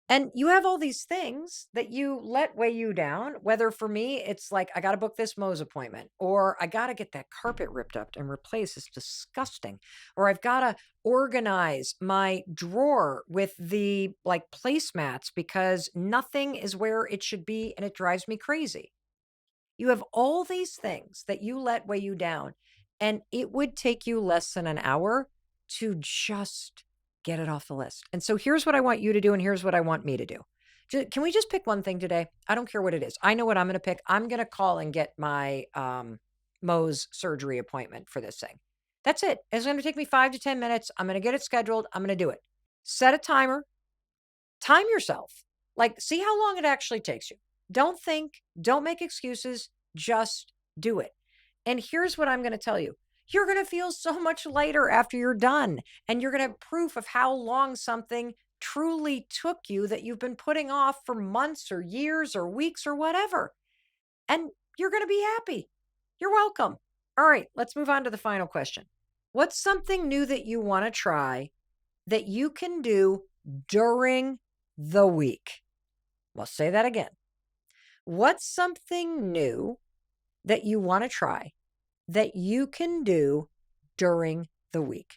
A: And you have all these things that you let weigh you down. Whether for me, it's like, I got to book this Moe's appointment, or I got to get that carpet ripped up and replaced. It's disgusting. Or I've got to organize my drawer with the like placemats because nothing is where it should be and it drives me crazy. You have all these things that you let weigh you down, and it would take you less than an hour to just get it off the list. And so here's what I want you to do, and here's what I want me to do. Can we just pick one thing today? I don't care what it is. I know what I'm going to pick. I'm going to call and get my Moe's surgery appointment for this thing. That's it. It's going to take me 5 to 10 minutes. I'm going to get it scheduled. I'm going to do it. Set a timer. Time yourself. Like, see how long it actually takes you. Don't think, don't make excuses, just do it. And here's what I'm going to tell you. You're going to feel so much lighter after you're done, and you're going to have proof of how long something truly took you that you've been putting off for months or years or weeks or whatever. And you're going to be happy. You're welcome. All right, let's move on to the final question. What's something new that you want to try that you can do during the week? Well, say that again. What's something new that you want to try that you can do during the week?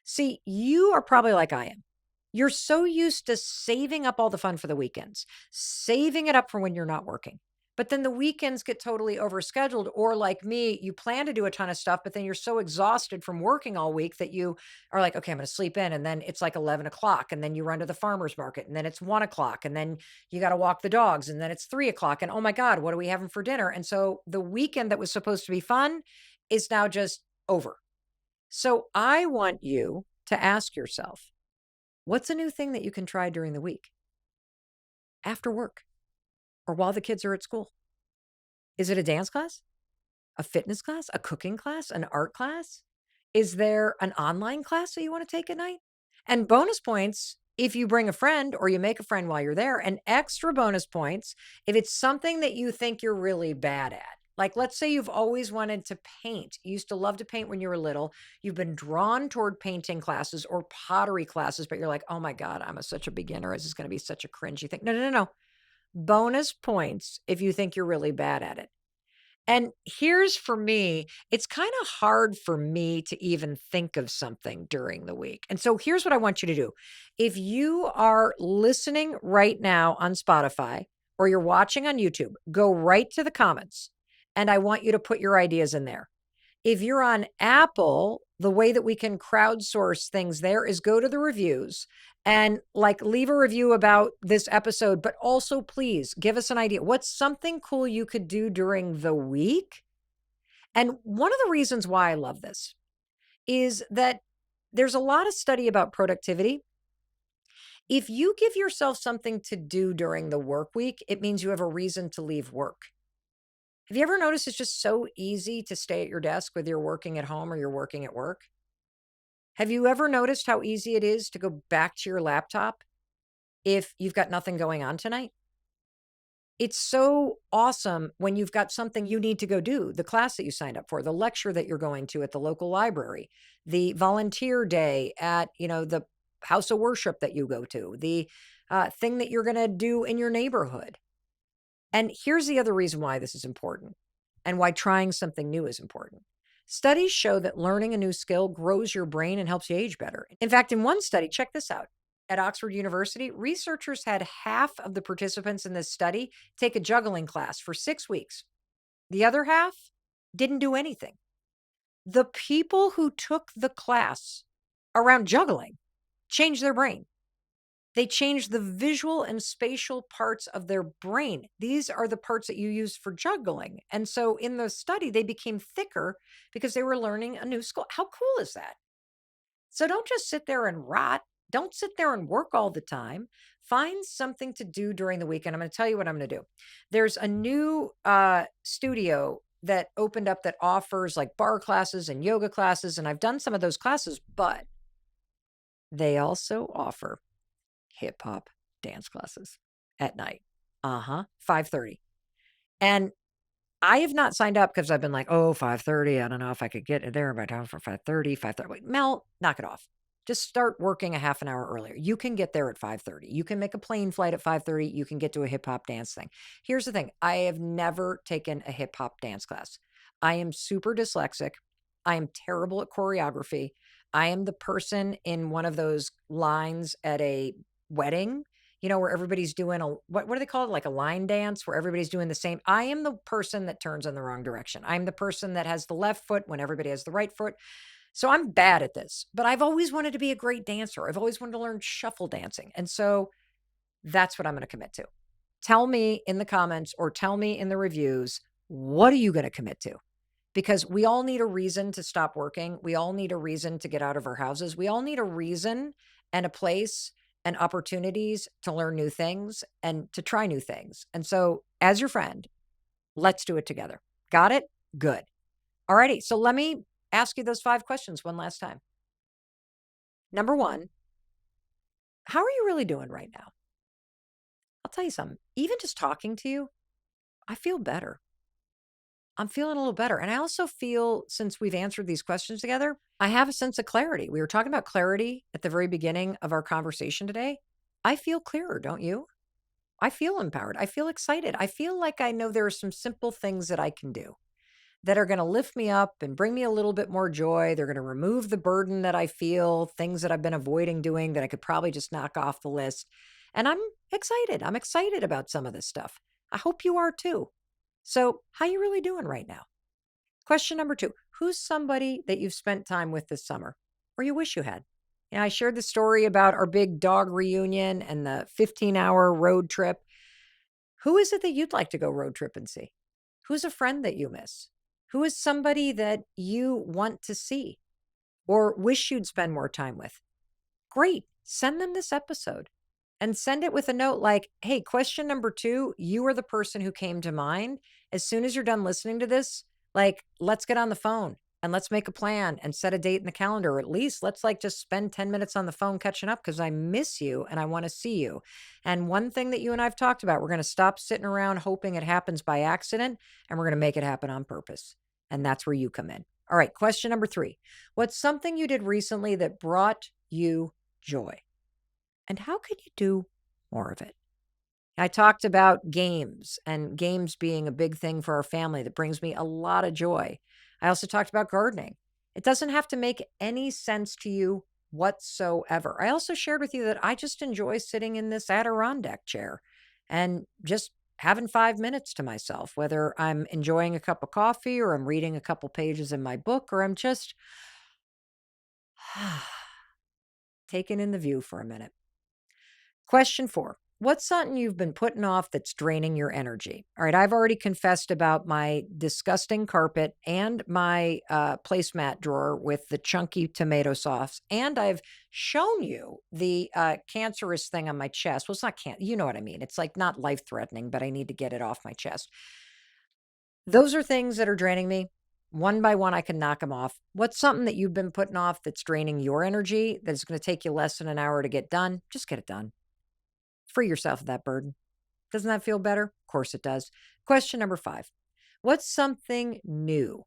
A: See, you are probably like I am. You're so used to saving up all the fun for the weekends, saving it up for when you're not working. But then the weekends get totally overscheduled. Or like me, you plan to do a ton of stuff, but then you're so exhausted from working all week that you are like, okay, I'm going to sleep in. And then it's like 11 o'clock. And then you run to the farmer's market. And then it's 1 o'clock. And then you got to walk the dogs. And then it's 3 o'clock. And oh my God, what are we having for dinner? And so the weekend that was supposed to be fun is now just over. So I want you to ask yourself, what's a new thing that you can try during the week after work or while the kids are at school? Is it a dance class, a fitness class, a cooking class, an art class? Is there an online class that you want to take at night? And bonus points if you bring a friend or you make a friend while you're there, and extra bonus points if it's something that you think you're really bad at. Like, let's say you've always wanted to paint. You used to love to paint when you were little. You've been drawn toward painting classes or pottery classes, but you're like, oh my God, I'm such a beginner. This is going to be such a cringy thing. No, no, no, no. Bonus points if you think you're really bad at it. And here's for me, it's kind of hard for me to even think of something during the week. And so here's what I want you to do. If you are listening right now on Spotify or you're watching on YouTube, go right to the comments and I want you to put your ideas in there. If you're on Apple, the way that we can crowdsource things there is go to the reviews and like leave a review about this episode, but also please give us an idea. What's something cool you could do during the week? And one of the reasons why I love this is that there's a lot of study about productivity. If you give yourself something to do during the work week, it means you have a reason to leave work. Have you ever noticed it's just so easy to stay at your desk whether you're working at home or you're working at work? Have you ever noticed how easy it is to go back to your laptop if you've got nothing going on tonight? It's so awesome when you've got something you need to go do, the class that you signed up for, the lecture that you're going to at the local library, the volunteer day at, the house of worship that you go to, the thing that you're going to do in your neighborhood. And here's the other reason why this is important and why trying something new is important. Studies show that learning a new skill grows your brain and helps you age better. In fact, in one study, check this out. At Oxford University, researchers had half of the participants in this study take a juggling class for 6 weeks. The other half didn't do anything. The people who took the class around juggling changed their brain. They changed the visual and spatial parts of their brain. These are the parts that you use for juggling. And so in the study, they became thicker because they were learning a new skill. How cool is that? So don't just sit there and rot. Don't sit there and work all the time. Find something to do during the weekend. I'm going to tell you what I'm going to do. There's a new studio that opened up that offers like bar classes and yoga classes. And I've done some of those classes, but they also offer hip hop dance classes at night. 5:30. And I have not signed up because I've been like, 5:30. I don't know if I could get there by time for 5:30. Wait, Mel, knock it off. just start working a half an hour earlier. You can get there at 5:30. You can make a plane flight at 5:30. You can get to a hip hop dance thing. Here's the thing. I have never taken a hip hop dance class. I am super dyslexic. I am terrible at choreography. I am the person in one of those lines at a wedding, where everybody's doing what do they call it? Like a line dance where everybody's doing the same. I am the person that turns in the wrong direction. I'm the person that has the left foot when everybody has the right foot. So I'm bad at this, but I've always wanted to be a great dancer. I've always wanted to learn shuffle dancing. And so that's what I'm going to commit to. Tell me in the comments or tell me in the reviews, what are you going to commit to? Because we all need a reason to stop working. We all need a reason to get out of our houses. We all need a reason and a place and opportunities to learn new things and to try new things. And so, as your friend, let's do it together. Got it? Good. All righty. So, let me ask you those 5 questions one last time. Number 1, how are you really doing right now? I'll tell you something. Even just talking to you, I feel better. I'm feeling a little better. And I also feel, since we've answered these questions together, I have a sense of clarity. We were talking about clarity at the very beginning of our conversation today. I feel clearer, don't you? I feel empowered. I feel excited. I feel like I know there are some simple things that I can do that are going to lift me up and bring me a little bit more joy. They're going to remove the burden that I feel, things that I've been avoiding doing that I could probably just knock off the list. And I'm excited. I'm excited about some of this stuff. I hope you are too. So, how you really doing right now? Question number 2, who's somebody that you've spent time with this summer or you wish you had? I shared the story about our big dog reunion and the 15-hour road trip. Who is it that you'd like to go road trip and see? Who's a friend that you miss? Who is somebody that you want to see or wish you'd spend more time with? Great. Send them this episode and send it with a note like, hey, question number 2, you are the person who came to mind. As soon as you're done listening to this, let's get on the phone and let's make a plan and set a date in the calendar. Or at least let's just spend 10 minutes on the phone catching up because I miss you and I want to see you. And one thing that you and I've talked about, we're going to stop sitting around hoping it happens by accident and we're going to make it happen on purpose. And that's where you come in. All right. Question number 3, what's something you did recently that brought you joy? And how could you do more of it? I talked about games and games being a big thing for our family that brings me a lot of joy. I also talked about gardening. It doesn't have to make any sense to you whatsoever. I also shared with you that I just enjoy sitting in this Adirondack chair and just having 5 minutes to myself, whether I'm enjoying a cup of coffee or I'm reading a couple pages in my book or I'm just taking in the view for a minute. Question 4, what's something you've been putting off that's draining your energy? All right, I've already confessed about my disgusting carpet and my placemat drawer with the chunky tomato sauce. And I've shown you the cancerous thing on my chest. Well, it's not you know what I mean. It's not life-threatening, but I need to get it off my chest. Those are things that are draining me. One by one, I can knock them off. What's something that you've been putting off that's draining your energy that's going to take you less than an hour to get done? Just get it done. Free yourself of that burden. Doesn't that feel better? Of course it does. Question number 5. What's something new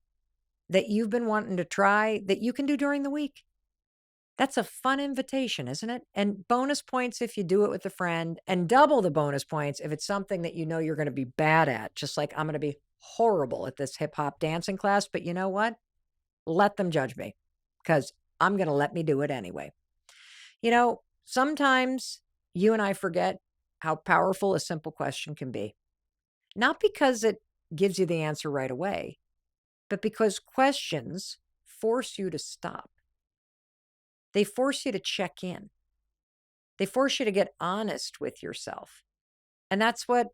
A: that you've been wanting to try that you can do during the week? That's a fun invitation, isn't it? And bonus points if you do it with a friend, and double the bonus points if it's something that you know you're going to be bad at, just like I'm going to be horrible at this hip hop dancing class. But you know what? Let them judge me because I'm going to let me do it anyway. Sometimes you and I forget how powerful a simple question can be. Not because it gives you the answer right away, but because questions force you to stop. They force you to check in. They force you to get honest with yourself. And that's what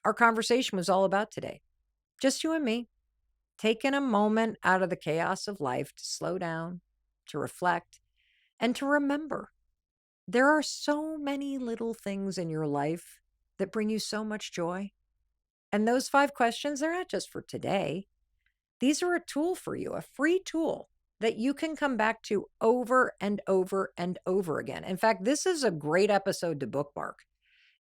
A: our conversation was all about today. Just you and me, taking a moment out of the chaos of life to slow down, to reflect, and to remember. There are so many little things in your life that bring you so much joy. And those 5 questions, they're not just for today. These are a tool for you, a free tool that you can come back to over and over and over again. In fact, this is a great episode to bookmark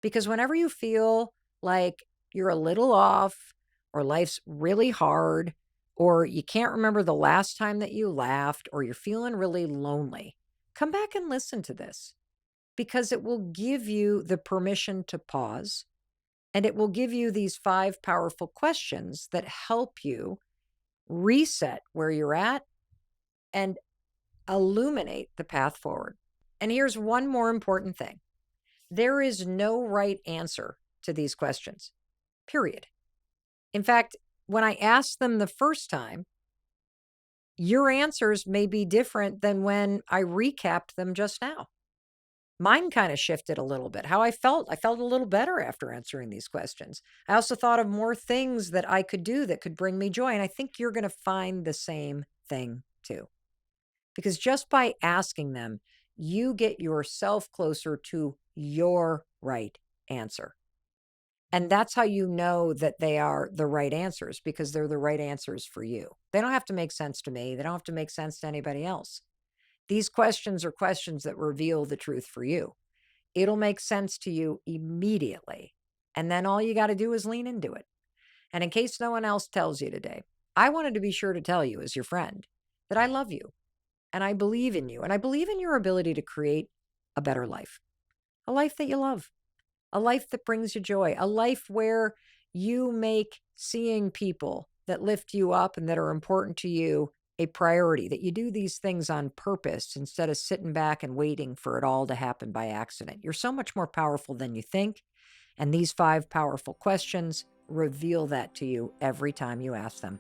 A: because whenever you feel like you're a little off or life's really hard or you can't remember the last time that you laughed or you're feeling really lonely, come back and listen to this because it will give you the permission to pause, and it will give you these 5 powerful questions that help you reset where you're at and illuminate the path forward. And here's one more important thing. There is no right answer to these questions, period. In fact, when I asked them the first time, your answers may be different than when I recapped them just now. Mine kind of shifted a little bit. How I felt a little better after answering these questions. I also thought of more things that I could do that could bring me joy. And I think you're going to find the same thing too. Because just by asking them, you get yourself closer to your right answer. And that's how you know that they are the right answers, because they're the right answers for you. They don't have to make sense to me. They don't have to make sense to anybody else. These questions are questions that reveal the truth for you. It'll make sense to you immediately. And then all you got to do is lean into it. And in case no one else tells you today, I wanted to be sure to tell you as your friend that I love you and I believe in you and I believe in your ability to create a better life, a life that you love, a life that brings you joy, a life where you make seeing people that lift you up and that are important to you a priority, that you do these things on purpose instead of sitting back and waiting for it all to happen by accident. You're so much more powerful than you think. And these 5 powerful questions reveal that to you every time you ask them.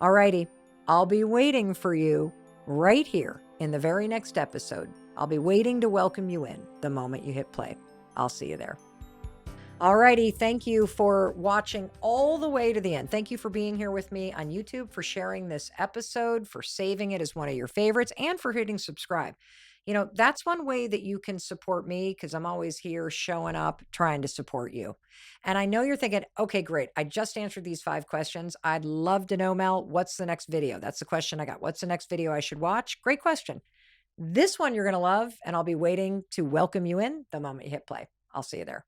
A: All righty, I'll be waiting for you right here in the very next episode. I'll be waiting to welcome you in the moment you hit play. I'll see you there. Alrighty, thank you for watching all the way to the end. Thank you for being here with me on YouTube, for sharing this episode, for saving it as one of your favorites, and for hitting subscribe. You know, that's one way that you can support me, because I'm always here showing up, trying to support you. And I know you're thinking, okay, great. I just answered these 5 questions. I'd love to know, Mel, what's the next video? That's the question I got. What's the next video I should watch? Great question. This one you're going to love, and I'll be waiting to welcome you in the moment you hit play. I'll see you there.